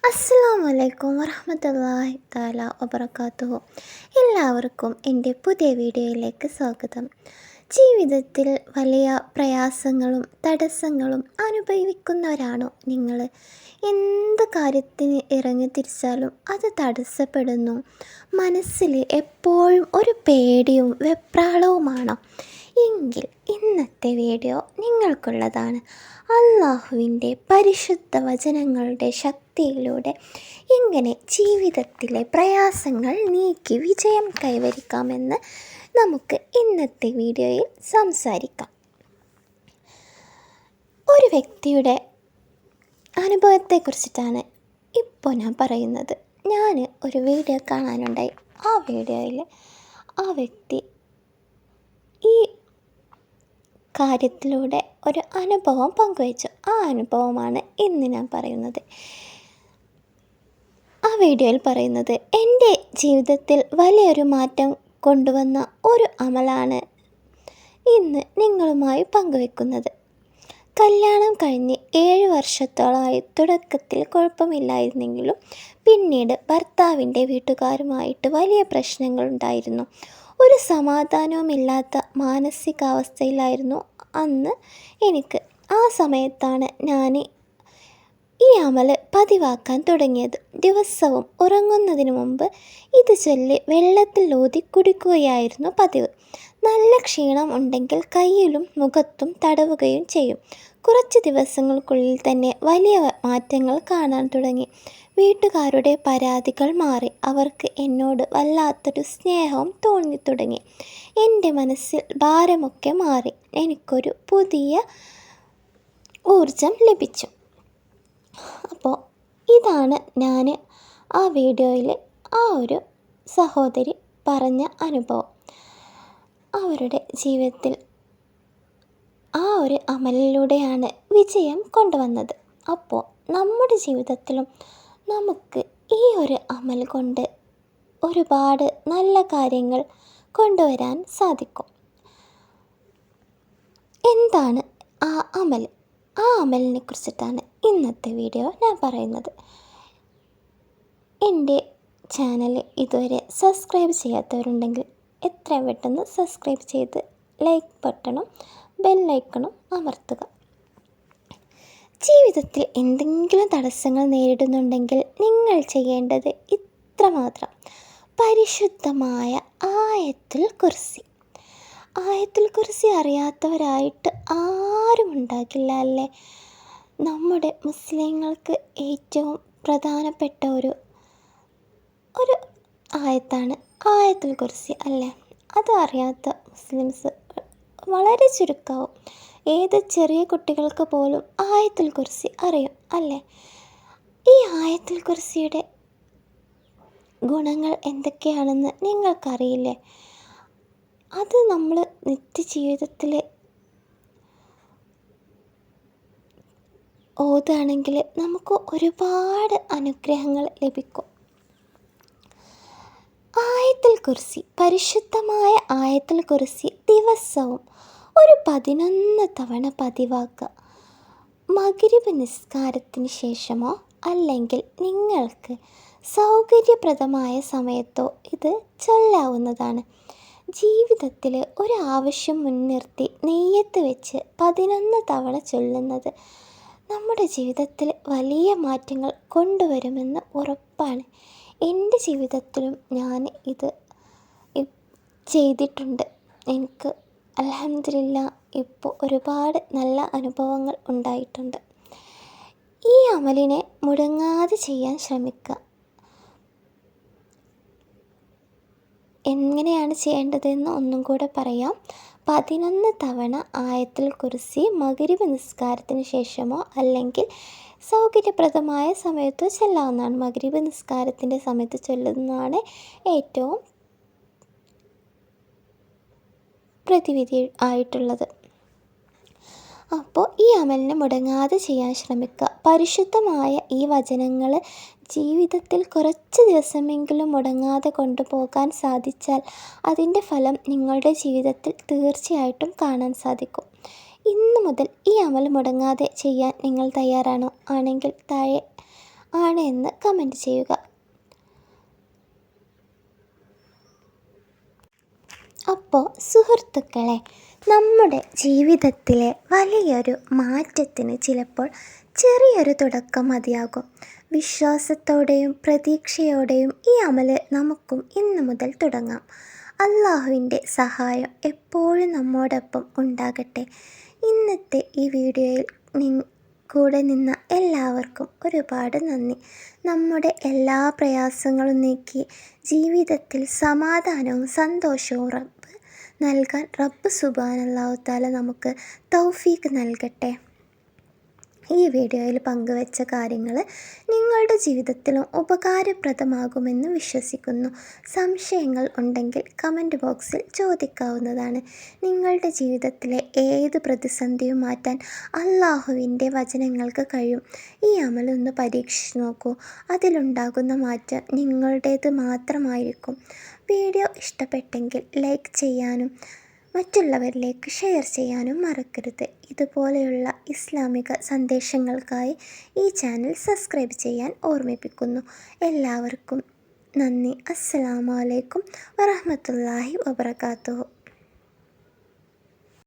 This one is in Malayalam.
അസ്സലാമു അലൈക്കും വറഹ്മത്തുള്ളാഹി തആല വബറകാതുഹു. എല്ലാവർക്കും എൻ്റെ പുതിയ വീഡിയോയിലേക്ക് സ്വാഗതം. ജീവിതത്തിൽ വലിയ പ്രയാസങ്ങളും തടസ്സങ്ങളും അനുഭവിക്കുന്നവരാണോ നിങ്ങൾ? എന്ത് കാര്യത്തിന് ഇറങ്ങി തിരിച്ചാലും അത് തടസ്സപ്പെടുന്നു. മനസ്സിൽ എപ്പോഴും ഒരു പേടിയും വെപ്രാളവുമാണോ? എങ്കിൽ ഇന്നത്തെ വീഡിയോ നിങ്ങൾക്കുള്ളതാണ്. അള്ളാഹുവിൻ്റെ പരിശുദ്ധ വചനങ്ങളുടെ ശക്തിയിലൂടെ എങ്ങനെ ജീവിതത്തിലെ പ്രയാസങ്ങൾ നീക്കി വിജയം കൈവരിക്കാമെന്ന് നമുക്ക് ഇന്നത്തെ വീഡിയോയിൽ സംസാരിക്കാം. ഒരു വ്യക്തിയുടെ അനുഭവത്തെക്കുറിച്ചിട്ടാണ് ഇപ്പോൾ ഞാൻ പറയുന്നത്. ഞാൻ ഒരു വീഡിയോ കാണാനുണ്ടായി. ആ വീഡിയോയിൽ ആ വ്യക്തി ഈ കാര്യത്തിലൂടെ ഒരു അനുഭവം പങ്കുവച്ചു. ആ അനുഭവമാണ് ഇന്ന് ഞാൻ പറയുന്നത്. ആ വീഡിയോയിൽ പറയുന്നത് എൻ്റെ ജീവിതത്തിൽ വലിയൊരു മാറ്റം കൊണ്ടുവന്ന ഒരു അമലാണ് ഇന്ന് നിങ്ങളുമായി പങ്കുവെക്കുന്നത്. കല്യാണം കഴിഞ്ഞ് 7 വർഷത്തോളമായി തുടക്കത്തിൽ കുഴപ്പമില്ലായിരുന്നെങ്കിലും പിന്നീട് ഭർത്താവിൻ്റെ വീട്ടുകാരുമായിട്ട് വലിയ പ്രശ്നങ്ങളുണ്ടായിരുന്നു. ഒരു സമാധാനവുമില്ലാത്ത മാനസികാവസ്ഥയിലായിരുന്നു അന്ന് എനിക്ക്. ആ സമയത്താണ് ഞാൻ ഈ അമൽ പതിവാക്കാൻ തുടങ്ങിയത്. ദിവസവും ഉറങ്ങുന്നതിന് മുമ്പ് ഇത് ചൊല്ലി വെള്ളത്തിൽ ഊതി കുടിക്കുകയായിരുന്നു പതിവ്. നല്ല ക്ഷീണം ഉണ്ടെങ്കിൽ കയ്യിലും മുഖത്തും തടവുകയും ചെയ്യും. കുറച്ച് ദിവസങ്ങൾക്കുള്ളിൽ തന്നെ വലിയ മാറ്റങ്ങൾ കാണാൻ തുടങ്ങി. വീട്ടുകാരുടെ പരാതികൾ മാറി. അവർക്ക് എന്നോട് വല്ലാത്തൊരു സ്നേഹവും തോന്നി തുടങ്ങി. എൻ്റെ മനസ്സിൽ ഭാരമൊക്കെ മാറി. എനിക്കൊരു പുതിയ ഊർജം ലഭിച്ചു. അപ്പോൾ ഇതാണ് ഞാൻ ആ വീഡിയോയിൽ ആ ഒരു സഹോദരി പറഞ്ഞ അനുഭവം. അവരുടെ ജീവിതത്തിൽ ആ ഒരു അമലിലൂടെയാണ് വിജയം കൊണ്ടുവന്നത്. അപ്പോൾ നമ്മുടെ ജീവിതത്തിലും നമുക്ക് ഈ ഒരു അമൽ കൊണ്ട് ഒരുപാട് നല്ല കാര്യങ്ങൾ കൊണ്ടുവരാൻ സാധിക്കും. എന്താണ് ആ അമൽ? ആ അമലിനെ കുറിച്ചിട്ടാണ് ഇന്നത്തെ വീഡിയോ ഞാൻ പറയുന്നത്. എൻ്റെ ചാനൽ ഇതുവരെ സബ്സ്ക്രൈബ് ചെയ്യാത്തവരുണ്ടെങ്കിൽ എത്രയും പെട്ടെന്ന് സബ്സ്ക്രൈബ് ചെയ്ത് ലൈക്ക് ബട്ടണും ബെല്ലൈക്കണും അമർത്തുക. ജീവിതത്തിൽ എന്തെങ്കിലും തടസ്സങ്ങൾ നേരിടുന്നുണ്ടെങ്കിൽ നിങ്ങൾ ചെയ്യേണ്ടത് ഇത്രമാത്രം: പരിശുദ്ധമായ ആയത്തുൽ കുർസി. ആയത്തുൽ കുർസി അറിയാത്തവരായിട്ട് ആരും ഉണ്ടാകില്ല അല്ലേ? നമ്മുടെ മുസ്ലിങ്ങൾക്ക് ഏറ്റവും പ്രധാനപ്പെട്ട ഒരു ആയത്താണ് ആയത്തുൽ കുർസി അല്ലേ? അത് അറിയാത്ത മുസ്ലിംസ് വളരെ ചുരുക്കമാവും. ഏത് ചെറിയ കുട്ടികൾക്ക് പോലും ആയത്തുൽ കുർസി അറിയും അല്ലേ? ഈ ആയത്തുൽ കുർസിയുടെ ഗുണങ്ങൾ എന്തൊക്കെയാണെന്ന് നിങ്ങൾക്കറിയില്ലേ? അത് നമ്മൾ നിത്യജീവിതത്തിൽ ഓതുകയാണെങ്കിൽ നമുക്ക് ഒരുപാട് അനുഗ്രഹങ്ങൾ ലഭിക്കും. ആയത്തുൽ കുർസി, പരിശുദ്ധമായ ആയത്തുൽ കുർസി ദിവസവും ഒരു 11 തവണ പതിവാക്കുക. മഗ്‌രിബ് നിസ്കാരത്തിന് ശേഷമോ അല്ലെങ്കിൽ നിങ്ങൾക്ക് സൗകര്യപ്രദമായ സമയത്തോ ഇത് ചൊല്ലാവുന്നതാണ്. ജീവിതത്തിൽ ഒരു ആവശ്യം മുൻനിർത്തി നെയ്യത്ത് വെച്ച് 11 തവണ ചൊല്ലുന്നത് നമ്മുടെ ജീവിതത്തിൽ വലിയ മാറ്റങ്ങൾ കൊണ്ടുവരുമെന്ന് ഉറപ്പാണ്. എൻ്റെ ജീവിതത്തിലും ഞാൻ ഇത് ചെയ്തിട്ടുണ്ട്. എനിക്ക് അൽഹംദുലില്ലാഹ് ഇപ്പോൾ ഒരുപാട് നല്ല അനുഭവങ്ങൾ ഉണ്ടായിട്ടുണ്ട്. ഈ അമലിനെ മുടങ്ങാതെ ചെയ്യാൻ ശ്രമിക്കുക. എങ്ങനെയാണ് ചെയ്യേണ്ടതെന്ന് ഒന്നും കൂടെ പറയാം. 11 തവണ ആയത്തുൽ കുർസി മഗ്‌രിബ് നിസ്കാരത്തിന് ശേഷമോ അല്ലെങ്കിൽ സൗകര്യപ്രദമായ സമയത്തോ ചൊല്ലാവുന്നതാണ്. മഗ്‌രിബ് നിസ്കാരത്തിൻ്റെ സമയത്ത് ചൊല്ലുന്നതാണ് ഏറ്റവും പ്രതിവിധി ആയിട്ടുള്ളത്. അപ്പോൾ ഈ അമലിനെ മുടങ്ങാതെ ചെയ്യാൻ ശ്രമിക്കുക. പരിശുദ്ധമായ ഈ വചനങ്ങൾ ജീവിതത്തിൽ കുറച്ച് ദിവസമെങ്കിലും മുടങ്ങാതെ കൊണ്ടുപോകാൻ സാധിച്ചാൽ അതിൻ്റെ ഫലം നിങ്ങളുടെ ജീവിതത്തിൽ തീർച്ചയായിട്ടും കാണാൻ സാധിക്കും. ഇന്നു മുതൽ ഈ അമൽ മുടങ്ങാതെ ചെയ്യാൻ നിങ്ങൾ തയ്യാറാണോ? ആണെങ്കിൽ താഴെ ആണ് എന്ന് കമൻറ്റ് ചെയ്യുക. അപ്പോൾ സുഹൃത്തുക്കളെ, നമ്മുടെ ജീവിതത്തിലെ വലിയൊരു മാറ്റത്തിന് ചിലപ്പോൾ ചെറിയൊരു തുടക്കം മതിയാകും. വിശ്വാസത്തോടെയും പ്രതീക്ഷയോടെയും ഈ അമല് നമുക്കും ഇന്നു മുതൽ തുടങ്ങാം. അള്ളാഹുവിൻ്റെ സഹായം എപ്പോഴും നമ്മോടൊപ്പം ഉണ്ടാകട്ടെ. ഇന്നത്തെ ഈ വീഡിയോയിൽ കൂടെ നിന്ന എല്ലാവർക്കും ഒരുപാട് നന്ദി. നമ്മുടെ എല്ലാ പ്രയാസങ്ങളും നീക്കി ജീവിതത്തിൽ സമാധാനവും സന്തോഷവും നൽകാൻ റബ്ബ് സുബ്ഹാനല്ലാഹു തആല നമുക്ക് തൗഫീക്ക് നൽകട്ടെ. ഈ വീഡിയോയിൽ പങ്കുവച്ച കാര്യങ്ങൾ നിങ്ങളുടെ ജീവിതത്തിലും ഉപകാരപ്രദമാകുമെന്ന് വിശ്വസിക്കുന്നു. സംശയങ്ങൾ ഉണ്ടെങ്കിൽ കമൻറ്റ് ബോക്സിൽ ചോദിക്കാവുന്നതാണ്. നിങ്ങളുടെ ജീവിതത്തിലെ ഏത് പ്രതിസന്ധിയും മാറ്റാൻ അള്ളാഹുവിൻ്റെ വചനങ്ങൾക്ക് കഴിയും. ഈ അമലൊന്ന് പരീക്ഷിച്ച് നോക്കൂ. അതിലുണ്ടാകുന്ന മാറ്റം നിങ്ങളുടേത് മാത്രമായിരിക്കും. വീഡിയോ ഇഷ്ടപ്പെട്ടെങ്കിൽ ലൈക്ക് ചെയ്യാനും മറ്റുള്ളവരിലേക്ക് ഷെയർ ചെയ്യാനും മറക്കരുത്. ഇതുപോലെയുള്ള ഇസ്ലാമിക സന്ദേശങ്ങൾക്കായി ഈ ചാനൽ സബ്സ്ക്രൈബ് ചെയ്യാൻ ഓർമ്മിപ്പിക്കുന്നു. എല്ലാവർക്കും നന്ദി. അസ്സലാമു അലൈക്കും വറഹ്മത്തുള്ളാഹി വബറകാതുഹു.